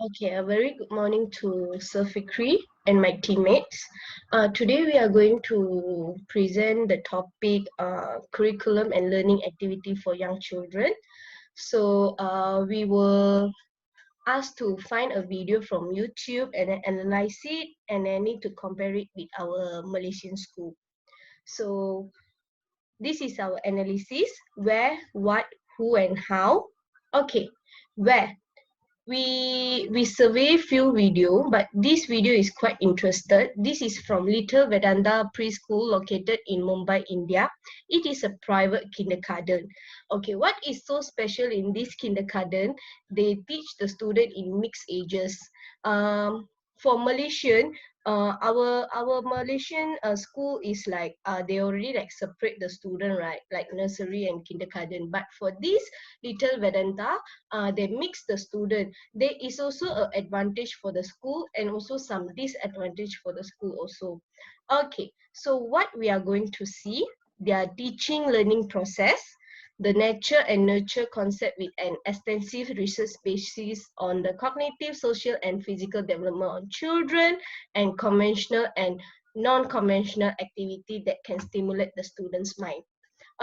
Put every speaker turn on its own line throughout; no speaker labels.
Okay, a very good morning to Sir Fikri and my teammates. Today we are going to present the topic curriculum and learning activity for young children. So we were asked to find a video from YouTube and then analyze it and then need to compare it with our Malaysian school. So this is our analysis: where, what, who and how. Okay, where? We survey few video, but this video is quite interested. This is from Little Vedanta Preschool located in Mumbai, India. It is a private kindergarten. Okay, what is so special in this kindergarten? They teach the student in mixed ages. For Malaysian, our Malaysian school is like they already like separate the student, right, like nursery and kindergarten. But for this Little Vedanta, they mix the student. There is also an advantage for the school and also some disadvantage for the school also. Okay, so what we are going to see, their teaching learning process, the nature and nurture concept with an extensive research basis on the cognitive, social, and physical development of children, and conventional and non-conventional activity that can stimulate the student's mind.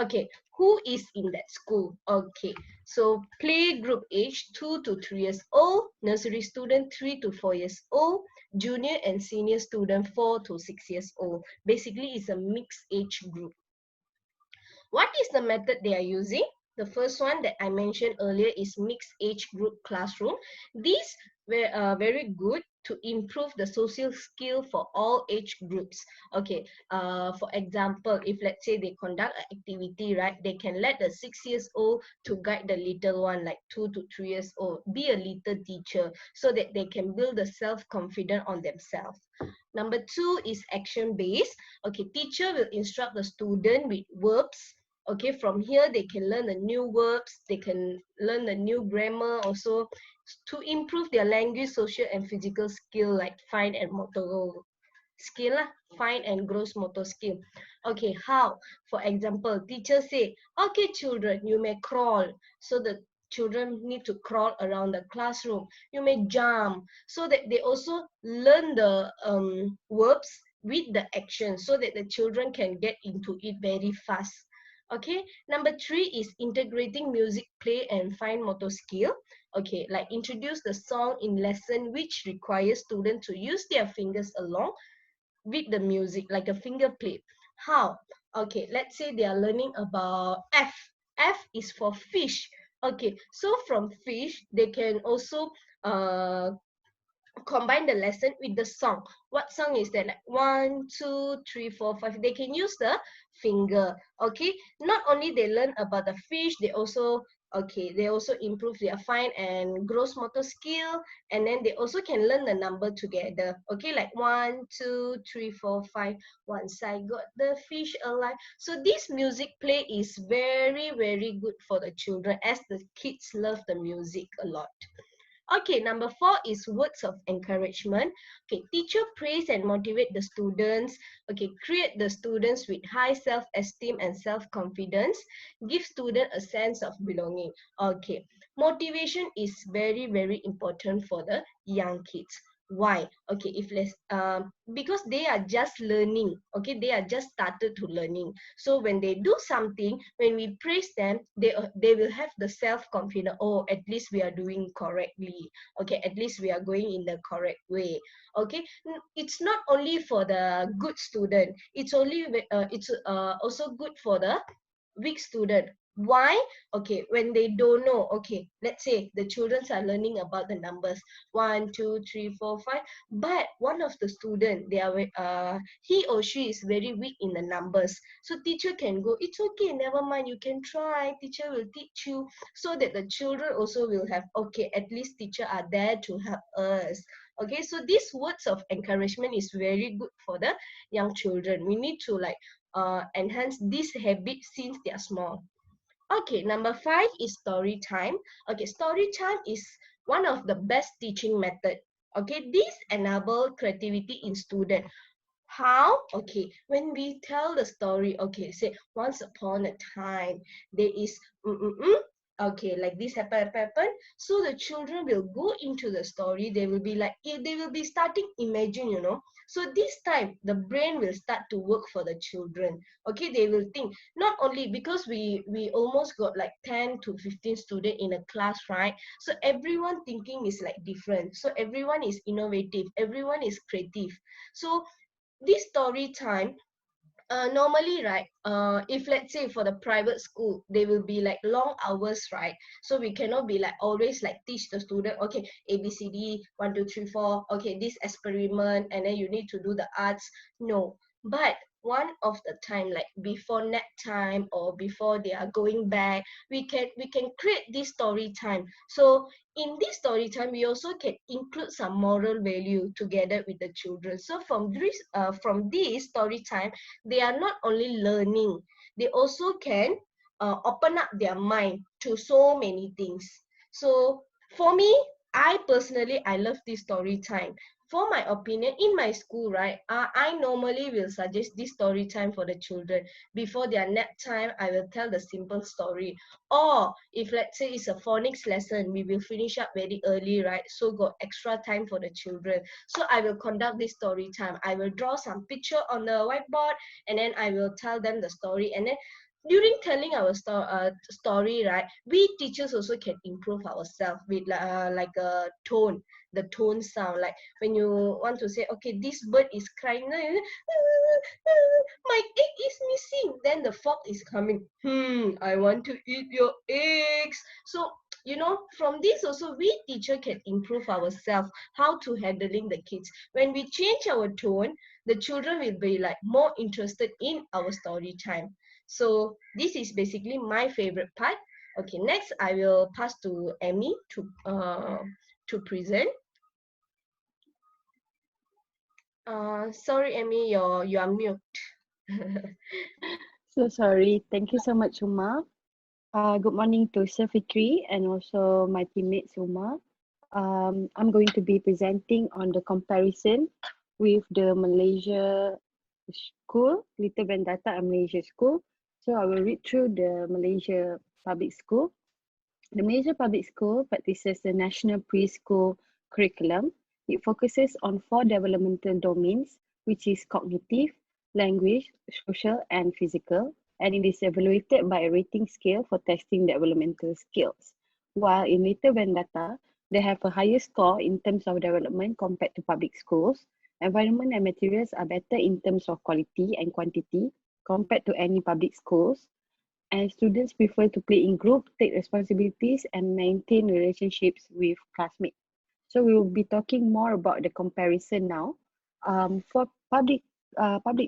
Okay, who is in that school? Okay, so play group age 2 to 3 years old, nursery student 3 to 4 years old, junior and senior student 4 to 6 years old. Basically, it's a mixed age group. What is the method they are using? The first one that I mentioned earlier is mixed age group classroom. These were very good to improve the social skill for all age groups. Okay, for example, if let's say they conduct an activity, right, they can let the 6 years old to guide the little one, like 2 to 3 years old, be a little teacher, so that they can build the self-confidence on themselves. Number two is action based. Okay, teacher will instruct the student with verbs. Okay, from here they can learn the new verbs, they can learn the new grammar also to improve their language, social and physical skill like fine and motor skill, fine and gross motor skill. Okay, how? For example, teacher say, okay children, you may crawl. So the children need to crawl around the classroom. You may jump. So that they also learn the verbs with the action so that the children can get into it very fast. Okay, number three is integrating music, play, and fine motor skill. Okay, like introduce the song in lesson which requires students to use their fingers along with the music, like a finger play. How? Okay, let's say they are learning about F. F is for fish. Okay, so from fish, they can also combine the lesson with the song. What song is that? Like 1, 2, 3, 4, 5. They can use the finger. Okay, not only they learn about the fish, they also improve their fine and gross motor skill, and then they also can learn the number together. Okay, like 1, 2, 3, 4, 5. Once I got the fish alive. So this music play is very, very good for the children, as the kids love the music a lot. Okay, number four is words of encouragement. Okay, teacher praise and motivate the students. Okay, create the students with high self-esteem and self-confidence. Give student a sense of belonging. Okay, motivation is very, very important for the young kids. Why? Okay, if let's because they are just learning. Okay, they are just started to learning. So when they do something, when we praise them, they will have the self-confidence. Oh, at least we are doing correctly. Okay, at least we are going in the correct way. Okay, it's not only for the good student. It's also good for the weak student. Why? Okay, when they don't know, okay, let's say the children are learning about the numbers 1, 2, 3, 4, 5, but one of the student, they are he or she is very weak in the numbers. So teacher can go, it's okay, never mind, you can try, teacher will teach you, so that the children also will have, okay, at least teacher are there to help us. Okay, so these words of encouragement is very good for the young children. We need to like enhance this habit since they are small. Okay, number five is story time. Okay, story time is one of the best teaching method. Okay, this enable creativity in student. How? Okay, when we tell the story, okay, say once upon a time, there is okay, like this happen. So the children will go into the story. They will be like, they will be starting imagine, so this time the brain will start to work for the children. Okay, they will think not only because we almost got like 10 to 15 students in a class, right? So everyone thinking is like different, so everyone is innovative, everyone is creative. So this story time, normally, right, if let's say for the private school, they will be like long hours, right? So we cannot be like always like teach the student, okay, ABCD 1 2 3 4, okay, this experiment, and then you need to do the arts. No, but one of the time, like before nap time or before they are going back, we can create this story time. So in this story time, we also can include some moral value together with the children. So from this story time, they are not only learning, they also can open up their mind to so many things. So for me, I love this story time. For my opinion, in my school, right, I normally will suggest this story time for the children. Before their nap time, I will tell the simple story. Or if let's say it's a phonics lesson, we will finish up very early, right? So got extra time for the children. So I will conduct this story time. I will draw some picture on the whiteboard, and then I will tell them the story. And then during telling our story, right, we teachers also can improve ourselves with like a tone, the tone sound. Like when you want to say, okay, this bird is crying, my egg is missing, then the fox is coming, I want to eat your eggs. So from this also, we teacher can improve ourselves how to handling the kids. When we change our tone, the children will be like more interested in our story time. So this is basically my favorite part. Okay, next I will pass to Amy to present. Sorry, Amy, you are mute.
So sorry. Thank you so much, Uma. Good morning to Sir Fikri and also my teammates, Uma. I'm going to be presenting on the comparison with the Malaysia school, Little Vendata and Malaysia school. So I will read through the Malaysia public school. The Malaysia public school practices the national preschool curriculum. It focuses on 4 developmental domains, which is cognitive, language, social, and physical, and it is evaluated by a rating scale for testing developmental skills. While in Little Vendata, they have a higher score in terms of development compared to public schools. Environment and materials are better in terms of quality and quantity compared to any public schools, and students prefer to play in group, take responsibilities, and maintain relationships with classmates. So we will be talking more about the comparison now. For public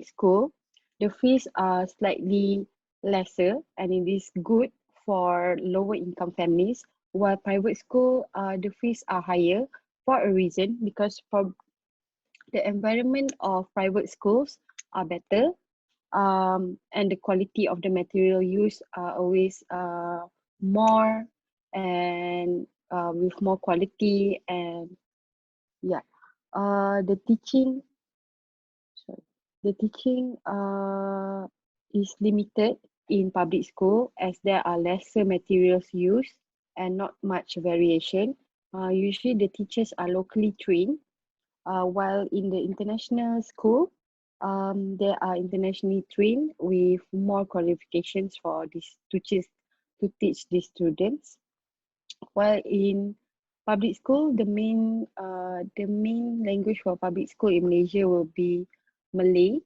school, the fees are slightly lesser, and it is good for lower income families. While private school, the fees are higher for a reason, because for the environment of private schools are better, and the quality of the material used are always more, and with more quality, and yeah, the teaching, sorry, the teaching is limited in public school as there are lesser materials used and not much variation. Usually the teachers are locally trained, while in the international school, they are internationally trained with more qualifications for these to teach these students. While in public school, the main language for public school in Malaysia will be Malay.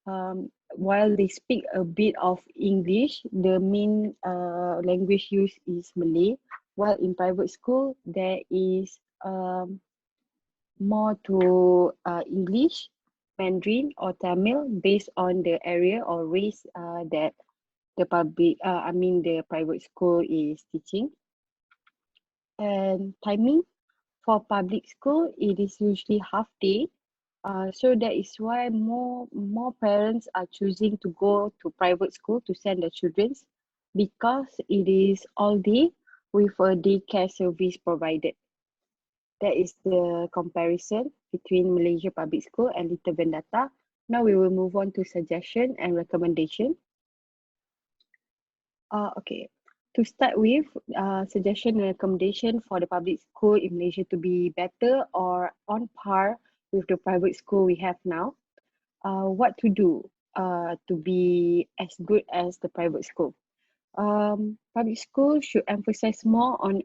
While they speak a bit of English, the main language used is Malay. While in private school, there is more to English, Mandarin, or Tamil based on the area or race that the private school is teaching. And timing for public school, it is usually half day. So that is why more parents are choosing to go to private school to send their children, because it is all day with a daycare service provided. That is the comparison between Malaysia Public School and Little Vendata. Now we will move on to suggestion and recommendation. Okay. To start with, suggestion and recommendation for the public school in Malaysia to be better or on par with the private school we have now. What to do to be as good as the private school? Public school should emphasize more on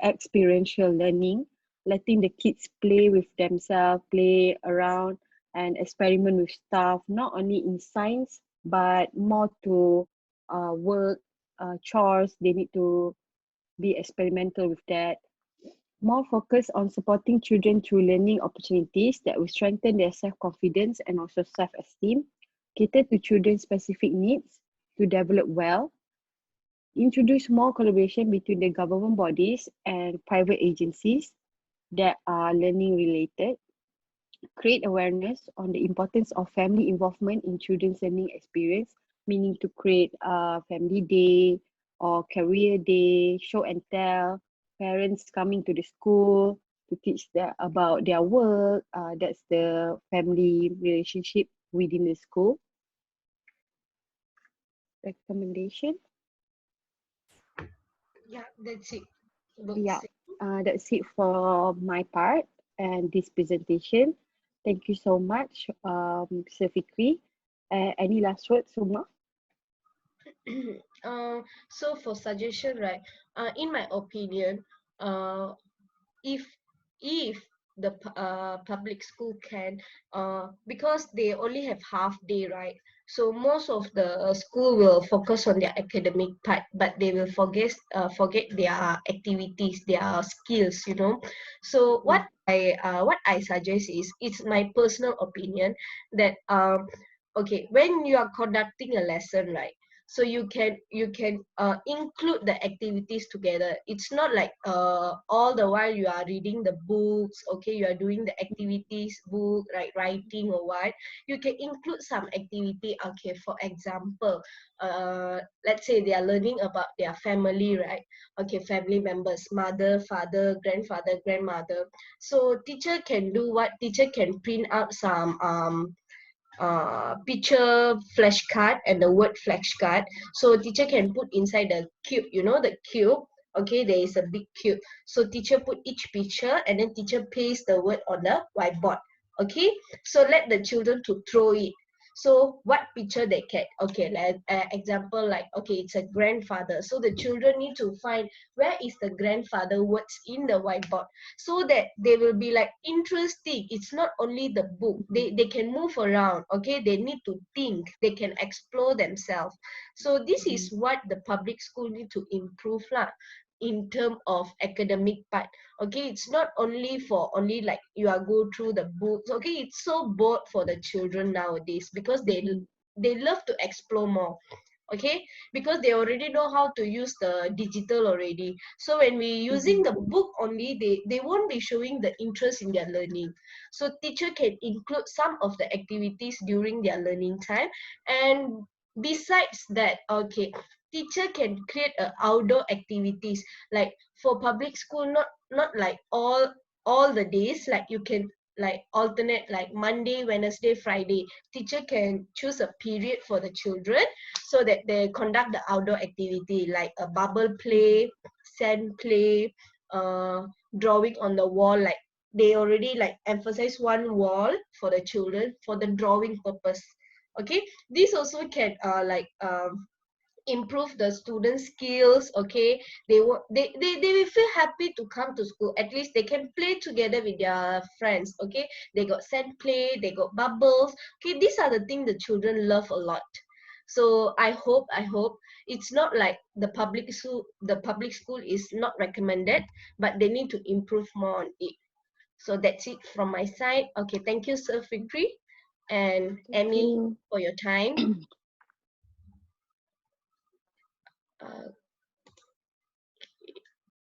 experiential learning, letting the kids play with themselves, play around, and experiment with stuff, not only in science, but more to work, chores. They need to be experimental with that. More focus on supporting children through learning opportunities that will strengthen their self-confidence and also self-esteem, cater to children's specific needs to develop well, introduce more collaboration between the government bodies and private agencies that are learning related, create awareness on the importance of family involvement in children's learning experience, meaning to create a family day or career day, show and tell, parents coming to the school to teach them about their work. That's the family relationship within the school. Recommendation.
Yeah, that's it.
Yeah,
That's it.
that's it for my part and this presentation. Thank you so much, Sir Fikri. Any last words, Suma?
So for suggestion, right? In my opinion, uh, if if the public school can, because they only have half day, right? So most of the school will focus on their academic part, but they will forget their activities, their skills, you know. So
Mm-hmm.
what I suggest is, it's my personal opinion that okay, when you are conducting a lesson, right, so you can include the activities together. It's not like all the while you are reading the books, okay, you are doing the activities book, right, writing or what. You can include some activity. Okay, for example, let's say they are learning about their family, right? Okay, family members, mother, father, grandfather, grandmother. So teacher can do what? Teacher can print out some picture flashcard and the word flashcard. So teacher can put inside the cube, you know, the cube. Okay, there is a big cube. So teacher put each picture and then teacher paste the word on the whiteboard. Okay, so let the children to throw it. So what picture they get? Okay, like example, like, okay, it's a grandfather. So the children need to find where is the grandfather words in the whiteboard, so that they will be like interesting. It's not only the book, they can move around. Okay, they need to think, they can explore themselves. So this
Mm-hmm.
is what the public school need to improve lah, in term of academic part. Okay, it's not only for only like you are go through the books. Okay, it's so bored for the children nowadays, because
Mm-hmm.
they love to explore more. Okay, because they already know how to use the digital already. So when we using
Mm-hmm.
the book only, they won't be showing the interest in their learning. So teacher can include some of the activities during their learning time. And besides that, okay, teacher can create a outdoor activities, like for public school, not like all the days, like you can like alternate, like Monday, Wednesday, Friday. Teacher can choose a period for the children, so that they conduct the outdoor activity, like a bubble play, sand play, drawing on the wall. Like they already like emphasize one wall for the children for the drawing purpose. Okay, this also can improve the student skills. Okay, they will feel happy to come to school. At least they can play together with their friends. Okay, they got sand play, they got bubbles. Okay, these are the things the children love a lot. So I hope it's not like the public school is not recommended, but they need to improve more on it. So that's it from my side. Okay, thank you, Sir Fikri and
Thank
Amy,
you.
for your time.